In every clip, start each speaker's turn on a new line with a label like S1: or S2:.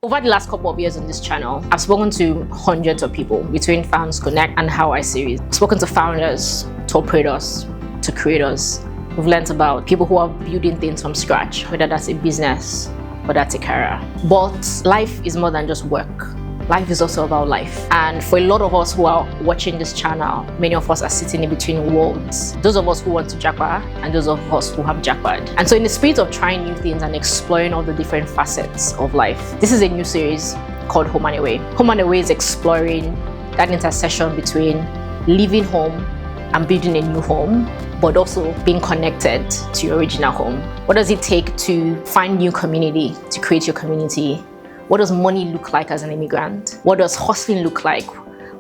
S1: Over the last couple of years on this channel, I've spoken to hundreds of people between Fans Connect and How I series. I've spoken to founders, to operators, to creators. We've learned about people who are building things from scratch, whether that's a business or that's a career. But life is more than just work. Life is also about life. And for a lot of us who are watching this channel, many of us are sitting in between worlds. Those of us who want to jackpot and those of us who have jackpot. And so in the spirit of trying new things and exploring all the different facets of life, this is a new series called Home and Away. Home and Away is exploring that intersection between leaving home and building a new home, but also being connected to your original home. What does it take to find new community, to create your community? What does money look like as an immigrant? What does hustling look like?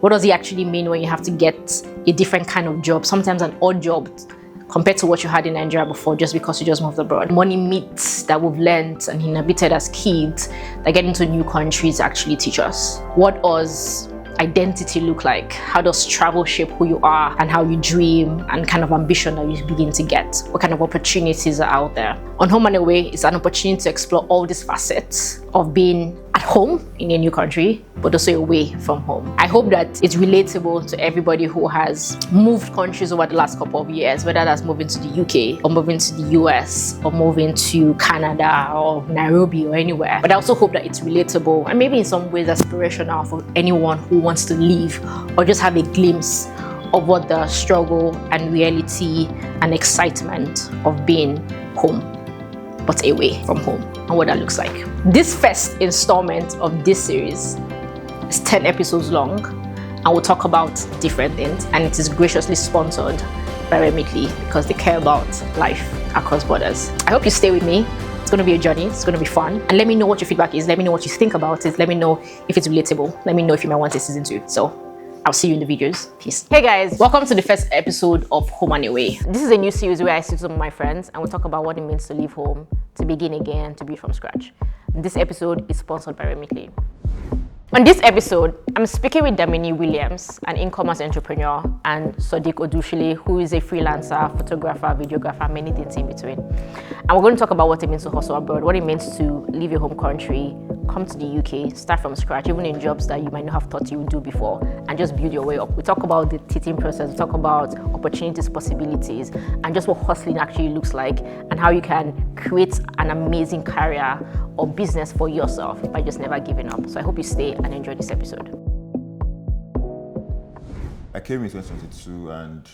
S1: What does it actually mean when you have to get a different kind of job, sometimes an odd job compared to what you had in Nigeria before just because you just moved abroad? Money myths that we've learned and inhabited as kids that get into new countries actually teach us. What does identity look like? How does travel shape who you are and how you dream and kind of ambition that you begin to get? What kind of opportunities are out there? On Home and Away, it's an opportunity to explore all these facets of being at home in a new country, but also away from home. I hope that it's relatable to everybody who has moved countries over the last couple of years, whether that's moving to the UK or moving to the US or moving to Canada or Nairobi or anywhere. But I also hope that it's relatable and maybe in some ways aspirational for anyone who wants to leave or just have a glimpse of what the struggle and reality and excitement of being home but away from home and what that looks like. This first installment of this series is 10 episodes long and we'll talk about different things, and it is graciously sponsored by Remitly because they care about life across borders. I hope you stay with me. It's going to be a journey, it's going to be fun, and let me know what your feedback is. Let me know what you think about it. Let me know if it's relatable. Let me know if you might want a season 2. So I'll see you in the videos. Peace. Hey guys, welcome to the first episode of Home and Away. This is a new series where I sit with some of my friends and we'll talk about what it means to leave home, to begin again, to build from scratch. This episode is sponsored by Remitly. On this episode, I'm speaking with Damini Williams, an e-commerce entrepreneur, and Sodiq Odusile, who is a freelancer, photographer, videographer, many things in between. And we're going to talk about what it means to hustle abroad, what it means to leave your home country, come to the UK, start from scratch, even in jobs that you might not have thought you would do before, and just build your way up. We talk about the teaching process, we talk about opportunities, possibilities, and just what hustling actually looks like, and how you can create an amazing career or business for yourself by just never giving up. So I hope you stay and enjoy this episode.
S2: I came in 2022 and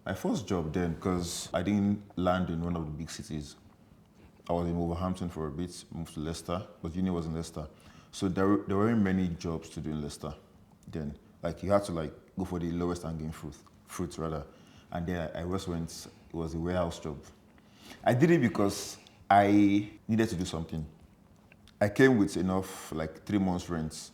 S2: my first job then, because I didn't land in one of the big cities. I was in Wolverhampton for a bit, moved to Leicester, but uni was in Leicester. So there weren't many jobs to do in Leicester then. Like you had to go for the lowest hanging fruit rather. And then I just went, it was a warehouse job. I did it because I needed to do something. I came with enough, 3 months rent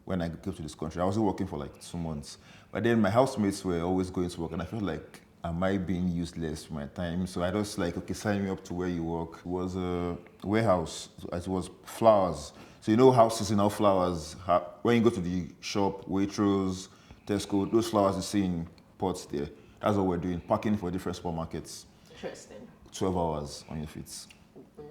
S2: when I came to this country. I wasn't working for 2 months. But then my housemates were always going to work and I felt like, am I being useless with my time? So I just okay, sign me up to where you work. It was a warehouse, it was flowers. So you know how seasonal flowers, when you go to the shop, Waitrose, Tesco, those flowers you see in pots there, that's what we're doing, packing for different supermarkets.
S1: Interesting.
S2: 12 hours on your feet.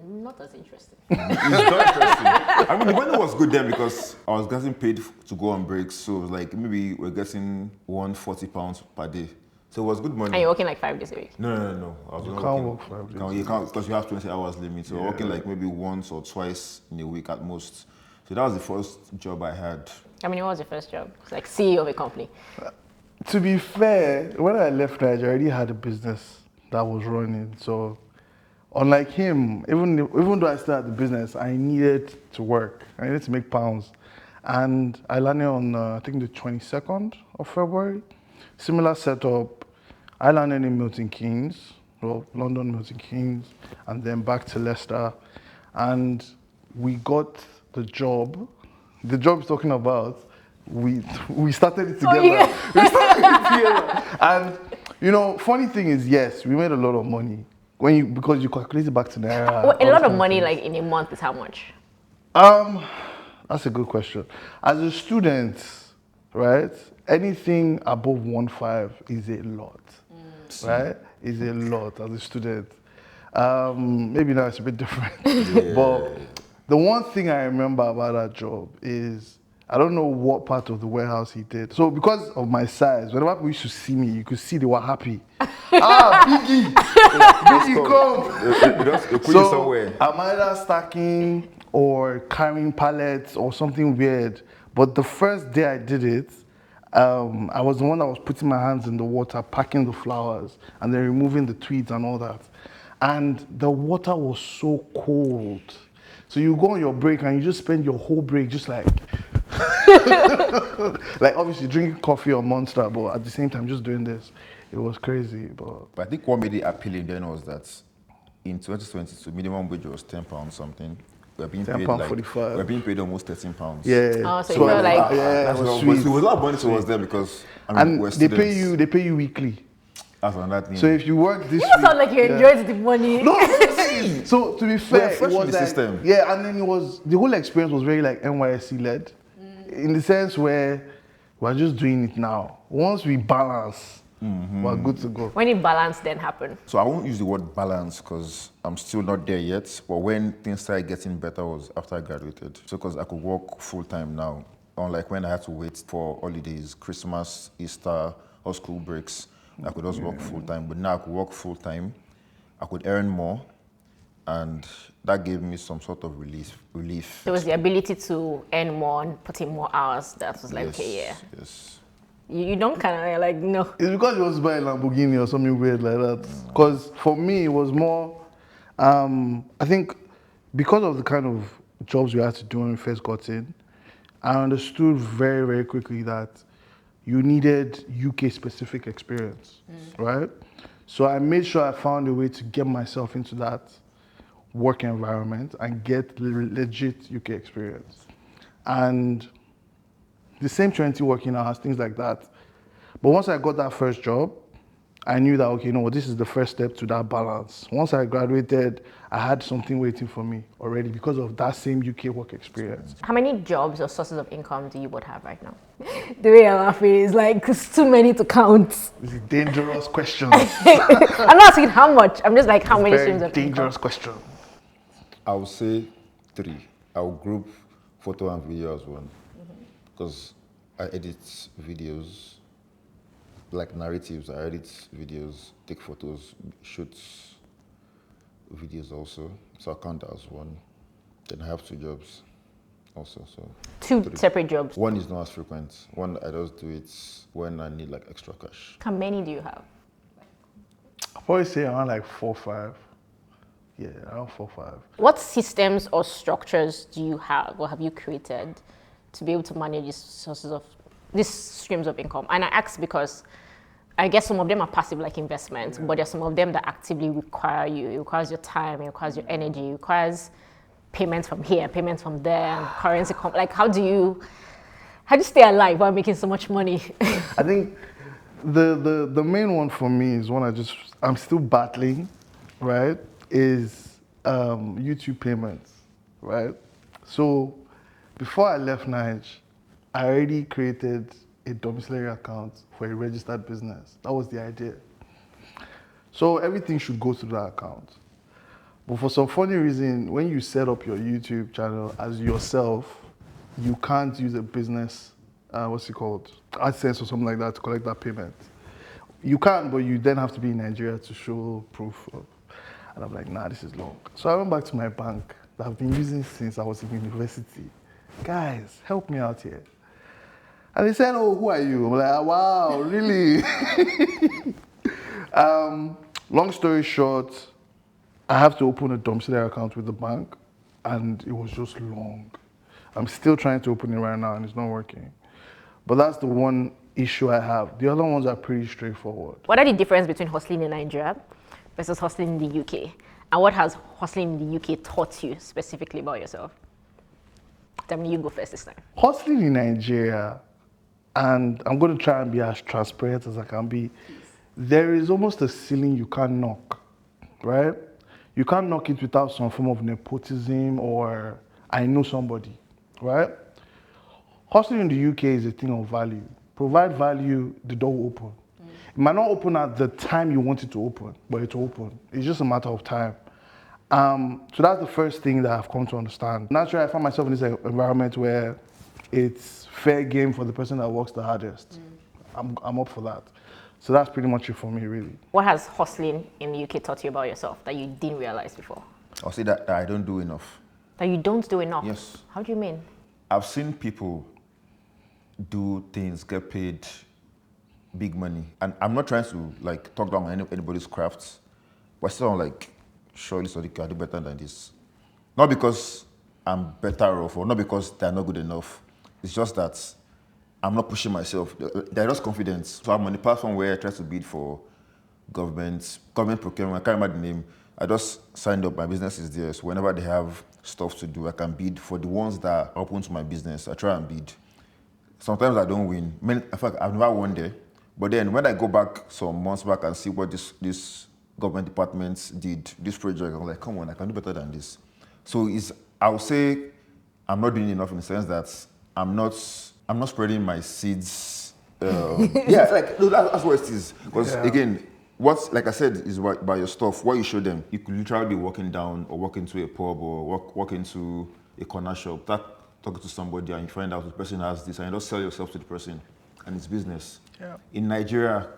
S1: Not as interesting.
S2: It's not interesting. I mean, the money was good then because I was getting paid to go on breaks. So it was maybe we're getting £140 per day. So it was good money.
S1: And you're working 5 days a week?
S2: No. I was
S3: you can't work 5 days.
S2: You can't, because you have 20 hours limit. So working maybe once or twice in a week at most. So that was the first job I had.
S1: I mean, what was your first job? It's CEO of a company.
S3: To be fair, when I left Nigeria, I already had a business that was running. So unlike him, even though I still had the business, I needed to work. I needed to make pounds. And I landed on, I think, the 22nd of February. Similar setup. I landed in Milton Keynes, London, Milton Keynes, and then back to Leicester. And we got the job. The job he's talking about, we started it together. We started it together. And, funny thing is, yes, we made a lot of money. Because you calculate it back to Naira.
S1: Well, a lot of money in a month is how much?
S3: That's a good question. As a student, right, anything above 1.5 is a lot, right? Is a lot as a student. Maybe now it's a bit different, but The one thing I remember about that job is I don't know what part of the warehouse he did. So because of my size, whenever people used to see me, you could see they were happy. Biggie! Biggie, come!
S2: They put you
S3: So
S2: somewhere.
S3: I'm either stacking or carrying pallets or something weird. But the first day I did it, I was the one that was putting my hands in the water, packing the flowers, and then removing the tweeds and all that. And the water was so cold. So you go on your break and you just spend your whole break just like, like obviously drinking coffee or Monster, but at the same time just doing this. It was crazy, but
S2: I think what made it appealing then was that in 2022, minimum wage was £10 something. We're being paid like
S3: £10.45.
S2: we're being paid almost £13.
S3: yeah.
S1: Oh, so you felt like
S3: yeah, it was sweet.
S2: It was a lot of money towards them because I mean,
S3: And
S2: we're
S3: they
S2: students.
S3: pay you weekly.
S2: That's another thing.
S3: So if you work this
S1: you don't
S3: week,
S1: sound like you enjoyed the money.
S3: No, so to be fair,
S2: fresh
S3: it
S2: in
S3: was
S2: the
S3: like,
S2: system.
S3: yeah, and then it was the whole experience was very like NYSC led, in the sense where we're just doing it now. Once we balance, we're good to go.
S1: When it balanced, then happened.
S2: So I won't use the word balance because I'm still not there yet. But when things started getting better was after I graduated. So because I could work full time now, unlike when I had to wait for holidays, Christmas, Easter, or school breaks, I could just work full time. But now I could work full time, I could earn more, and that gave me some sort of relief.
S1: There was the ability to earn more and put in more hours. That was like,
S2: Yes,
S1: okay, yeah.
S2: Yes.
S1: You don't kind of like, no.
S3: It's because he was buying a Lamborghini or something weird like that. Because for me, it was more, I think because of the kind of jobs we had to do when we first got in, I understood very, very quickly that you needed UK specific experience, right? So I made sure I found a way to get myself into that work environment and get legit UK experience. And the same 20 working hours, things like that. But once I got that first job, I knew that, okay, no, this is the first step to that balance. Once I graduated, I had something waiting for me already because of that same UK work experience.
S1: How many jobs or sources of income do you both have right now? The way you're laughing is like, it's too many to count.
S3: This is a dangerous question.
S1: I'm not asking how much. I'm just like, how many
S3: Very
S1: streams of
S3: dangerous
S1: income?
S3: question.
S2: I would say 3. I will group photo and video as one because I edit videos, like narratives. I edit videos, take photos, shoot videos also. So I count that as one. Then I have 2 jobs also. So
S1: 2
S2: 3.
S1: separate jobs.
S2: One is not as frequent. One I just do it when I need like extra cash.
S1: How many do you have?
S3: I'll probably say around like 4, 5. Yeah, around 4, 5.
S1: What systems or structures do you have or have you created to be able to manage these streams of income? And I ask because I guess some of them are passive like investments, but there's some of them that actively require you. It requires your time, it requires your energy, it requires payments from here, payments from there, and currency. Like how do you stay alive while making so much money?
S3: I think the main one for me is one I'm still battling, right? Is YouTube payments, right? So before I left Nigeria, I already created a domiciliary account for a registered business. That was the idea. So everything should go through that account. But for some funny reason, when you set up your YouTube channel as yourself, you can't use a business, AdSense or something like that to collect that payment. You can, but you then have to be in Nigeria to show proof of. And I'm like, nah, this is long. So I went back to my bank that I've been using since I was in university. Guys, help me out here. And they said, oh, who are you? I'm like, wow, really? Long story short, I have to open a domiciliary account with the bank, and it was just long. I'm still trying to open it right now, and it's not working. But that's the one issue I have. The other ones are pretty straightforward.
S1: What are the differences between hustling in Nigeria versus hustling in the UK? And what has hustling in the UK taught you specifically about yourself? Damini, you go first this time.
S3: Hustling in Nigeria, and I'm going to try and be as transparent as I can be, there is almost a ceiling you can't knock, right? You can't knock it without some form of nepotism or I know somebody, right? Hustling in the UK is a thing of value. Provide value, the door will open. It might not open at the time you want it to open, but it's open. It's just a matter of time. So that's the first thing that I've come to understand. Naturally, I find myself in this environment where it's fair game for the person that works the hardest. I'm up for that. So that's pretty much it for me, really.
S1: What has hustling in the UK taught you about yourself that you didn't realize before?
S2: I'll say that I don't do enough.
S1: That you don't do enough?
S2: Yes.
S1: How do you mean?
S2: I've seen people do things, get paid big money. And I'm not trying to like talk down on anybody's crafts, but still I'm like, surely Sodiq can do better than this. Not because I'm better off or not because they're not good enough. It's just that I'm not pushing myself. They're just confident. So I'm on a platform where I try to bid for government procurement. I can't remember the name. I just signed up. My business is there. So whenever they have stuff to do, I can bid for the ones that are open to my business. I try and bid. Sometimes I don't win. In fact, I've never won there. But then when I go back some months back and see what this government departments did, this project, I'm like, come on, I can do better than this. So I would say I'm not doing enough in the sense that I'm not spreading my seeds. Yeah, like no, that's what it is. Because again, like I said, is by your stuff. What you show them, you could literally be walking down or walk into a pub or walk into a corner shop, talking to somebody, and you find out the person has this, and you just sell yourself to the person, and it's business. Yeah. In Nigeria,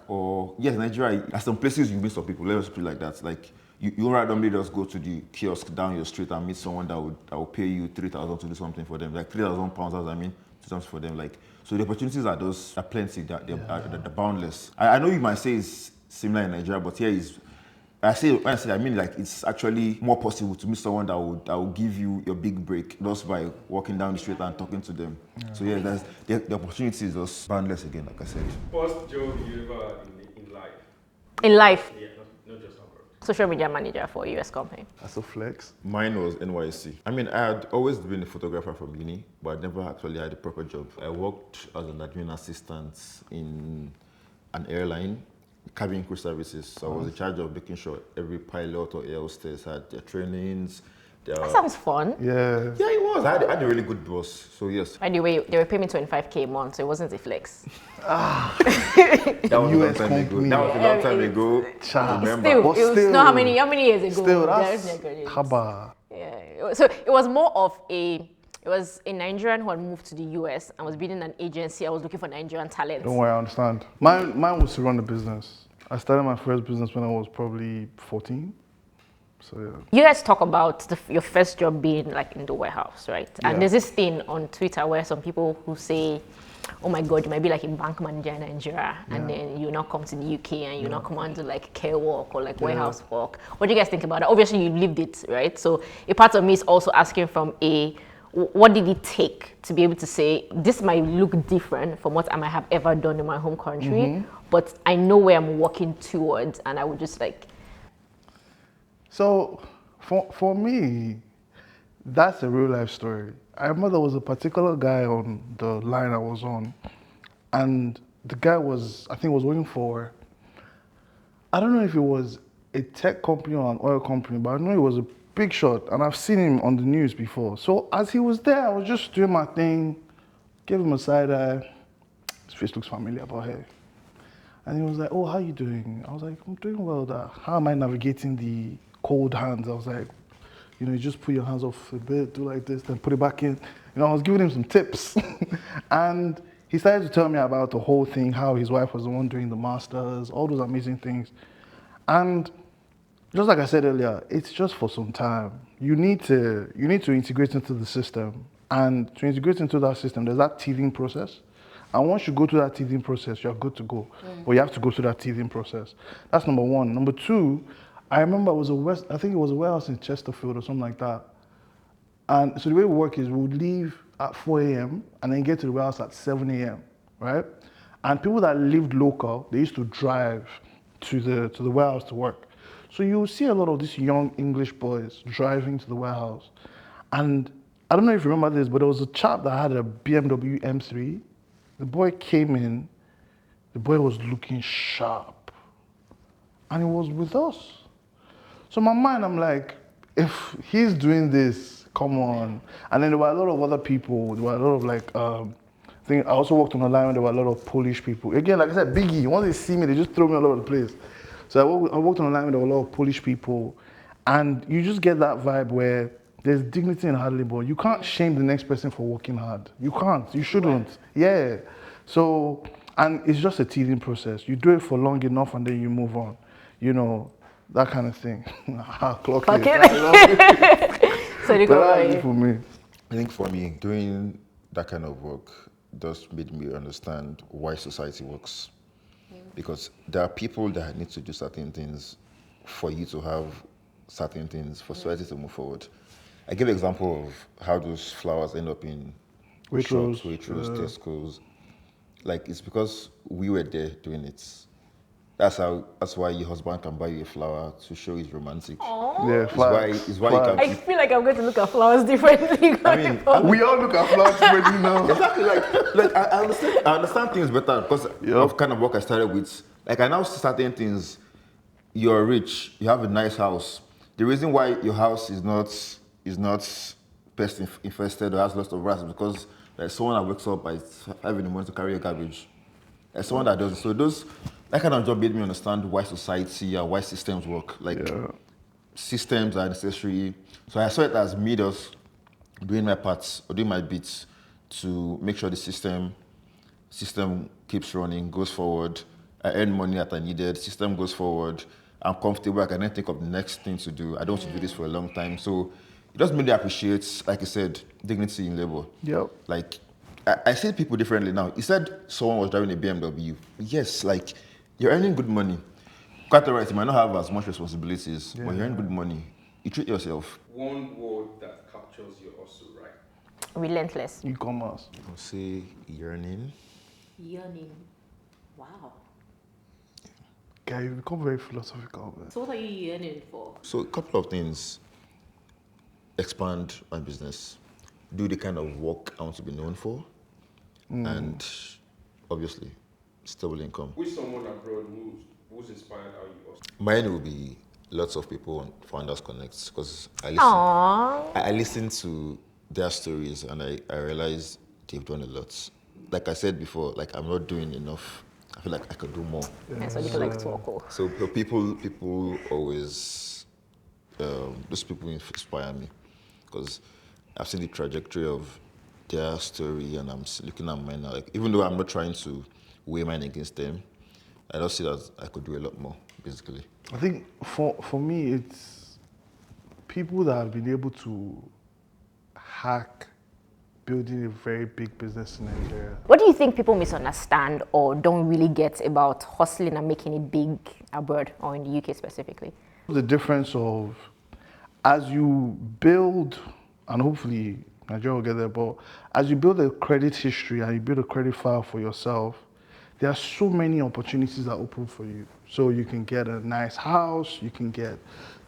S2: Nigeria, at some places you meet some people. Let's put it like that. Like you randomly just go to the kiosk down your street and meet someone that will pay you 3,000 to do something for them, like £3,000. I mean, to do something for them. Like so, the opportunities are plenty. They're boundless. I know you might say it's similar in Nigeria, but here is. I mean like it's actually more possible to meet someone that will give you your big break just by walking down the street and talking to them. Yeah. So the opportunity is just boundless again, like I said.
S4: First job you ever had in life?
S1: In life?
S4: Yeah, not just at work.
S1: Social media manager for a US company.
S3: That's a flex.
S2: Mine was NYC. I mean, I had always been a photographer from uni, but I never actually had a proper job. I worked as an admin assistant in an airline. Cabin crew services. So I was in charge of making sure every pilot or air hostess had their trainings.
S1: That sounds fun.
S3: Yeah.
S2: Yeah, it was. I had a really good boss. So yes.
S1: By the way, they were paying me 25K a month, so it wasn't a flex.
S2: That was a long time ago. That was a long time ago.
S1: Still, it was not how many years ago?
S3: Still, that's haba.
S1: Yeah. So it was more of it was a Nigerian who had moved to the US and was building an agency. I was looking for Nigerian talent.
S3: Don't worry, I understand. Mine was to run a business. I started my first business when I was probably 14. So yeah.
S1: You guys talk about your first job being like in the warehouse, right? And there's this thing on Twitter where some people who say, oh my God, you might be like a bank manager in Nigeria and then you now come to the UK and you now come and do like care work or like warehouse work. What do you guys think about that? Obviously you lived it, right? So a part of me is also asking from what did it take to be able to say, this might look different from what I might have ever done in my home country, but I know where I'm working towards and I would just like...
S3: So for me, that's a real life story. I remember there was a particular guy on the line I was on, and the guy was working for, I don't know if it was a tech company or an oil company, but I know it was a big shot, and I've seen him on the news before. So as he was there, I was just doing my thing, gave him a side eye. His face looks familiar, but hey. And he was like, oh, how you doing? I was like, I'm doing well. How am I navigating the cold hands? I was like, you just put your hands off a bit, do like this, then put it back in. I was giving him some tips. And he started to tell me about the whole thing, how his wife was the one doing the masters, all those amazing things. And just like I said earlier, it's just for some time. You need to integrate into the system. And to integrate into that system, there's that teething process. And once you go through that teething process, you're good to go. But you have to go through that teething process. That's number one. Number two, I remember it was I think it was a warehouse in Chesterfield or something like that. And so the way we work is we would leave at 4 a.m. and then get to the warehouse at 7 a.m., right? And people that lived local, they used to drive to the warehouse to work. So you see a lot of these young English boys driving to the warehouse. And I don't know if you remember this, but there was a chap that had a BMW M3. The boy came in, the boy was looking sharp. And he was with us. So in my mind, I'm like, if he's doing this, come on. And then there were a lot of other people. There were a lot of like, I also worked on a line where there were a lot of Polish people. Again, like I said, Biggie, once they see me, they just throw me all over the place. So I worked on a line where there were a lot of Polish people. And you just get that vibe where there's dignity in hard labor. You can't shame the next person for working hard. You can't. You shouldn't. Yeah. So, and it's just a teething process. You do it for long enough and then you move on. You know, that kind of thing. Clock it.
S1: So you
S3: But
S1: go
S3: that's it for me.
S2: I think for me, doing that kind of work just made me understand why society works. Because there are people that need to do certain things for you to have certain things, for society to move forward. I give an example of how those flowers end up in
S3: Waitrose,
S2: shops, Waitrose, Tesco's. Like, it's because we were there doing it. That's why your husband can buy you a flower to show he's romantic.
S3: Yeah,
S2: It's why you can
S1: I feel like I'm going to look at flowers differently.
S2: I mean,
S3: we all look at flowers differently now.
S2: exactly, like I understand things better because of kind of work I started with. Like, I now see certain things. You're rich, you have a nice house. The reason why your house is not pest infested or has lots of rats is because there's someone that wakes up at 5 in the morning to carry your garbage. There's someone that does it. So that kind of job made me understand why society and why systems work. Like, systems are necessary. So I saw it as me just doing my parts or doing my bits to make sure the system keeps running, goes forward. I earn money that I needed, system goes forward. I'm comfortable, I can then think of the next thing to do. I don't want to do this for a long time. So it just made me appreciate, like I said, dignity in labor.
S3: Yep.
S2: Like, I see people differently now. You said someone was driving a BMW. Yes, like, you're earning good money. Quite all right, you might not have as much responsibilities, but you're earning good money. You treat yourself.
S4: One word that captures your hustle, right?
S1: Relentless.
S3: E-commerce.
S2: I'll say yearning.
S1: Yearning. Wow.
S3: Guy, you become very philosophical, man.
S1: So what are you yearning for?
S2: So a couple of things. Expand my business. Do the kind of work I want to be known for. And obviously, stable income.
S4: With someone abroad who's inspired how you hustle?
S2: Mine will be lots of people on Founders Connect because
S1: Aww.
S2: I listen to their stories and I realize they've done a lot. Like I said before, like, I'm not doing enough. I feel like I could do more.
S1: Yeah, so you like talk.
S2: So people always, those people inspire me because I've seen the trajectory of their story and I'm looking at mine now. Like, even though I'm not trying to weigh mine against them, I just see that I could do a lot more, basically.
S3: I think for me, it's people that have been able to hack building a very big business in Nigeria.
S1: What do you think people misunderstand or don't really get about hustling and making it big abroad or in the UK specifically?
S3: The difference of as you build, and hopefully Nigeria will get there, but as you build a credit history and you build a credit file for yourself, there are so many opportunities that open for you. So you can get a nice house, you can get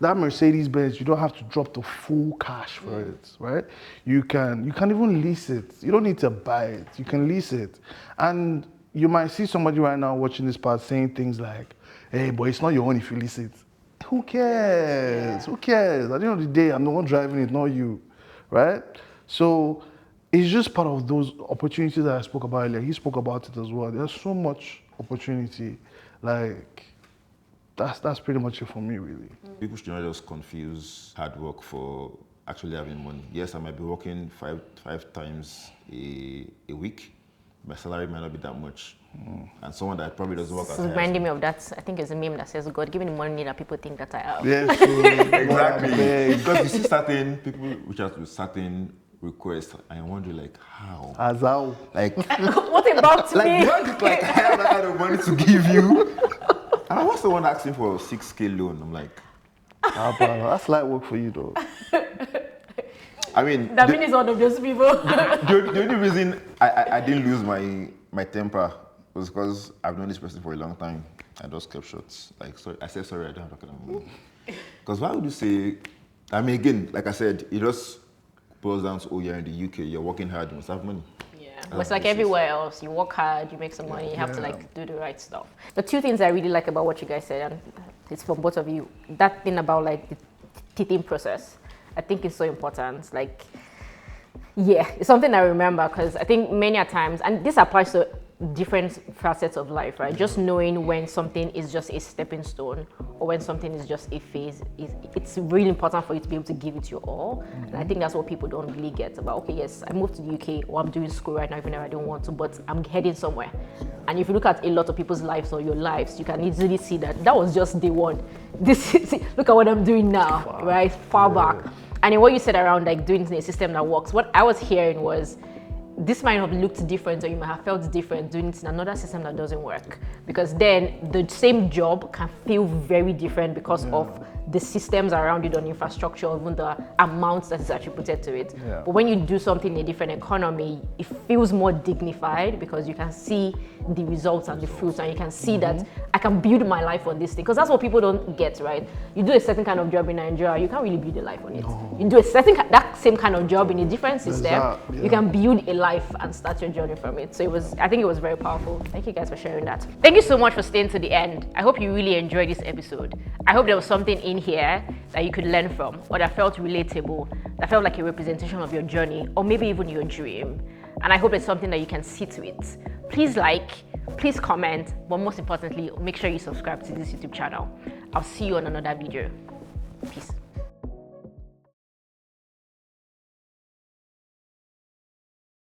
S3: that Mercedes-Benz, you don't have to drop the full cash for it, right? You can even lease it. You don't need to buy it, you can lease it. And you might see somebody right now watching this part saying things like, hey, but it's not your own if you lease it. Who cares? Yeah. Who cares? At the end of the day, I'm the one driving it, not you, right? So it's just part of those opportunities that I spoke about earlier. He spoke about it as well. There's so much opportunity. Like, that's pretty much it for me, really.
S2: People should not just confuse hard work for actually having money. Yes, I might be working five times a week. My salary might not be that much. And someone that probably doesn't work as hard.
S1: Reminding me of that, I think it's a meme that says, God, give me the money that people think that I have.
S3: Yeah, true.
S2: Exactly. Because you see certain people which have with certain requests, and I wonder, like, how?
S3: As how?
S2: Like,
S1: What about
S2: like,
S1: me?
S2: you don't like, I have that kind of money to give you. And I was the one asking for a 6K loan. I'm like,
S3: that's light work for you, though.
S2: I mean,
S1: Damini is one of those people.
S2: the only reason I didn't lose my temper was because I've known this person for a long time. I just kept short. Like, sorry, I said, sorry, I don't have that kind of money. Because why would you say, I mean, again, like I said, it just boils down to, oh, you're in the UK, you're working hard, you must have money.
S1: Yeah, but it's like everywhere else. You work hard, you make some money, you have to like do the right stuff. The two things I really like about what you guys said, and it's from both of you, that thing about like the teething process, I think is so important. Like, yeah, it's something I remember because I think many a times, and this applies to different facets of life, right? Just knowing when something is just a stepping stone or when something is just a phase, it's really important for you to be able to give it your all. And I think that's what people don't really get about, okay, yes, I moved to the UK or I'm doing school right now even if I don't want to, but I'm heading somewhere. And if you look at a lot of people's lives or your lives, you can easily see that that was just day one. Look at what I'm doing now, right? Far back. And in what you said around like doing a system that works, what I was hearing was, this might have looked different or you might have felt different doing it in another system that doesn't work, because then the same job can feel very different because of the systems around it, on infrastructure, or even the amounts that is attributed to it. But when you do something in a different economy, it feels more dignified because you can see the results and the fruits, and you can see that I can build my life on this thing, because that's what people don't get, right? You do a certain kind of job in Nigeria, you can't really build a life on it. You do that same kind of job in a different system, you can build a life and start your journey from it. So I think it was very powerful. Thank you guys for sharing that. Thank you so much for staying to the end. I hope you really enjoyed this episode. I hope there was something in here that you could learn from, or that felt relatable, that felt like a representation of your journey, or maybe even your dream. And I hope it's something that you can sit with. Please like, please comment, but most importantly, make sure you subscribe to this YouTube channel. I'll see you on another video. Peace.